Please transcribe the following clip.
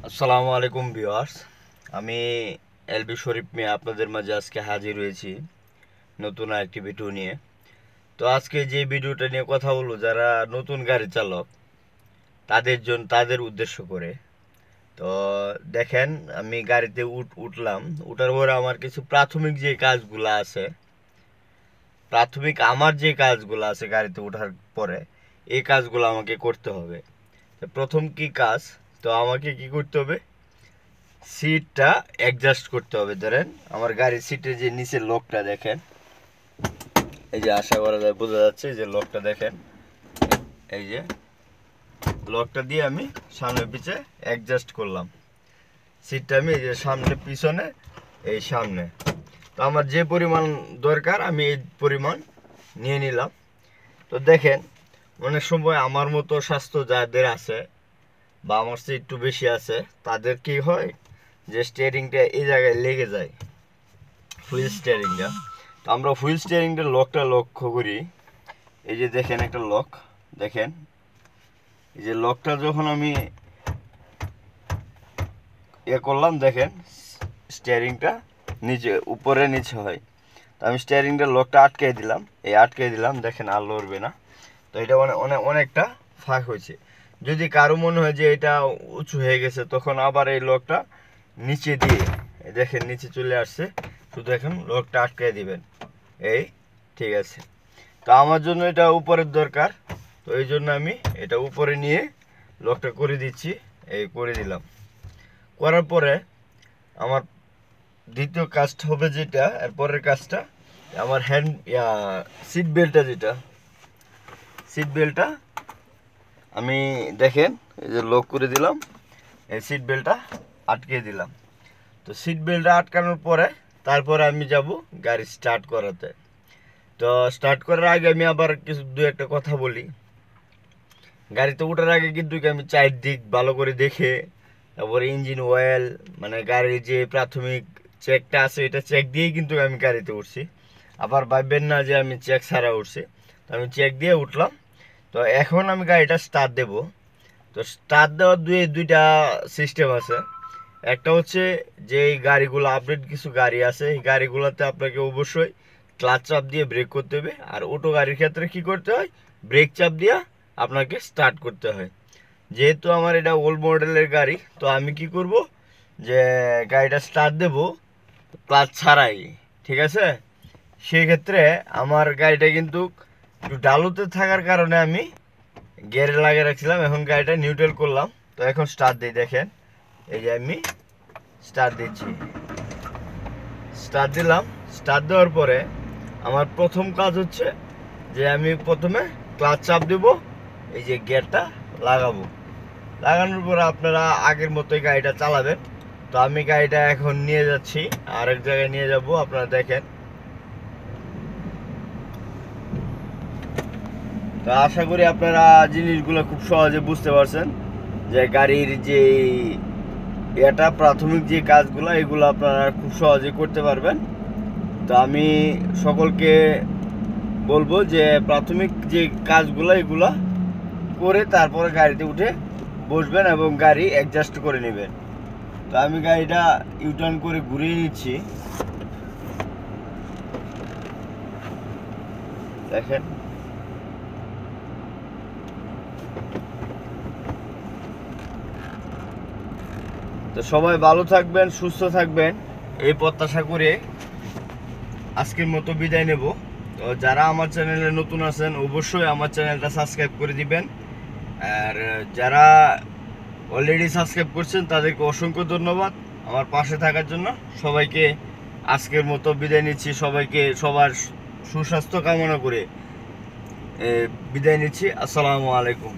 আসসালামু আলাইকুম ভিউয়ার্স। আমি এলবি শরীফ মিয়া আপনাদের মাঝে আজকে হাজির হয়েছি নতুন আরেকটি ভিডিও নিয়ে। তো আজকে যে ভিডিওটা নিয়ে কথা বলবো, যারা নতুন গাড়ি চালক তাদের উদ্দেশ্য করে। তো দেখেন, আমি গাড়িতে উঠলাম। উঠার পরে আমার কিছু প্রাথমিক যে কাজগুলো আছে গাড়িতে ওঠার পরে, এই কাজগুলো আমাকে করতে হবে। তো প্রথম কি কাজ, তো আমাকে কি করতে হবে, সিটটা অ্যাডজাস্ট করতে হবে। ধরেন আমার গাড়ির সিটের যে নিচের লকটা দেখেন, এই যে আশা করা যায় বোঝা যাচ্ছে, যে লকটা দেখেন, এই যে লকটা দিয়ে আমি সামনে পিছে অ্যাডজাস্ট করলাম। সিটটা আমি এই যে সামনে পিছনে এই সামনে, তো আমার যে পরিমাণ দরকার আমি এই পরিমাণ নিয়ে নিলাম। তো দেখেন, অনেক সময় আমার মতো স্বাস্থ্য যাদের আছে বা আমার চেয়ে একটু বেশি আছে, তাদের কি হয় যে স্টিয়ারিংটা এই জায়গায় লেগে যায়, হুইল স্টিয়ারিংটা। তো আমরা হুইল স্টিয়ারিংটার লকটা লক্ষ্য করি। এই যে দেখেন একটা লক, দেখেন এই যে লকটা যখন আমি করলাম, দেখেন স্টিয়ারিংটা উপরে নিচে হয়। তো আমি স্টিয়ারিংটার লকটা আটকে দিলাম, দেখেন আর লড়বে না। তো এটা অনেকটা ফাঁক হয়েছে। যদি কারো মনে হয় যে এটা উঁচু হয়ে গেছে, তখন আবার এই লকটা নিচে দিয়ে, দেখেন নিচে চলে আসছে, শুধু এখন লকটা আটকে দিবেন। এই ঠিক আছে। তো আমার জন্য এটা উপরের দরকার, তো এই জন্য আমি এটা উপরে নিয়ে লকটা করে দিচ্ছি। এই করে দিলাম। করার পরে আমার দ্বিতীয় কাজটা হবে যেটা, এরপরের কাজটা, আমার সিট বেল্টটা আমি দেখেন এই যে লক করে দিলাম, এই সিট বেল্টটা আটকে দিলাম। তো সিট বেল্টটা আটকানোর পরে তারপরে আমি যাব গাড়ি স্টার্ট করাতে। তো স্টার্ট করার আগে আমি আবার দু একটা কথা বলি। গাড়িতে ওঠার আগে কিন্তু আমি চারদিক ভালো করে দেখে, তারপরে ইঞ্জিন অয়েল, মানে গাড়ির যে প্রাথমিক চেকটা আছে, এটা চেক দিয়েই কিন্তু আমি গাড়িতে উঠছি। আবার ভাববেন না যে আমি চেক ছাড়া উঠছি। তো আমি চেক দিয়ে উঠলাম। তো এখন আমি গাড়িটা স্টার্ট দেব। তো স্টার্ট দেওয়ার দুইটা সিস্টেম আছে। একটা হচ্ছে যে এই গাড়িগুলো আপডেট কিছু গাড়ি আছে, এই গাড়িগুলোতে আপনাকে অবশ্যই ক্লাচ চাপ দিয়ে ব্রেক করতে হবে। আর অটো গাড়ির ক্ষেত্রে কি করতে হয়, ব্রেক চাপ দিয়ে আপনাকে স্টার্ট করতে হয়। যেহেতু আমার এটা ওল্ড মডেলের গাড়ি, তো আমি কি করব, যে গাড়িটা স্টার্ট দেব ক্লাচ ছাড়াই, ঠিক আছে। সেক্ষেত্রে আমার গাড়িটা কিন্তু একটু ডালুতে থাকার কারণে আমি গিয়ারে লাগিয়ে রাখছিলাম। এখন গাড়িটা নিউট্রাল করলাম। তো এখন স্টার্ট দিই, দেখেন এই যে আমি স্টার্ট দিচ্ছি, স্টার্ট দিলাম। স্টার্ট দেওয়ার পরে আমার প্রথম কাজ হচ্ছে যে আমি প্রথমে ক্লাচ চাপ দেব, এই যে গিয়ারটা লাগানোর পরে আপনারা আগের মতোই গাড়িটা চালাবেন। তো আমি গাড়িটা এখন নিয়ে যাচ্ছি, আরেক জায়গায় নিয়ে যাব, আপনারা দেখেন। তো আশা করি আপনারা জিনিসগুলো খুব সহজে বুঝতে পারছেন, যে গাড়ির যে এটা প্রাথমিক যে কাজগুলো, এগুলো আপনারা খুব সহজে করতে পারবেন। তো আমি সকলকে বলবো যে প্রাথমিক যে কাজগুলো, এগুলো করে তারপরে গাড়িতে উঠে বসবেন এবং গাড়ি অ্যাডজাস্ট করে নেবেন। তো আমি গাড়িটা ইউটার্ন করে ঘুরিয়ে নিচ্ছি, দেখেন। তো সবাই ভালো থাকবেন, সুস্থ থাকবেন, এই প্রত্যাশা করে আজকের মতো বিদায় নেব। তো যারা আমার চ্যানেলে নতুন আছেন, অবশ্যই আমার চ্যানেলটা সাবস্ক্রাইব করে দিবেন। আর যারা অলরেডি সাবস্ক্রাইব করছেন, তাদেরকে অসংখ্য ধন্যবাদ আমার পাশে থাকার জন্য। সবাইকে আজকের মতো বিদায় নিচ্ছি, সবাইকে সবার সুস্বাস্থ্য কামনা করে বিদায় নিচ্ছি। আসসালামু আলাইকুম।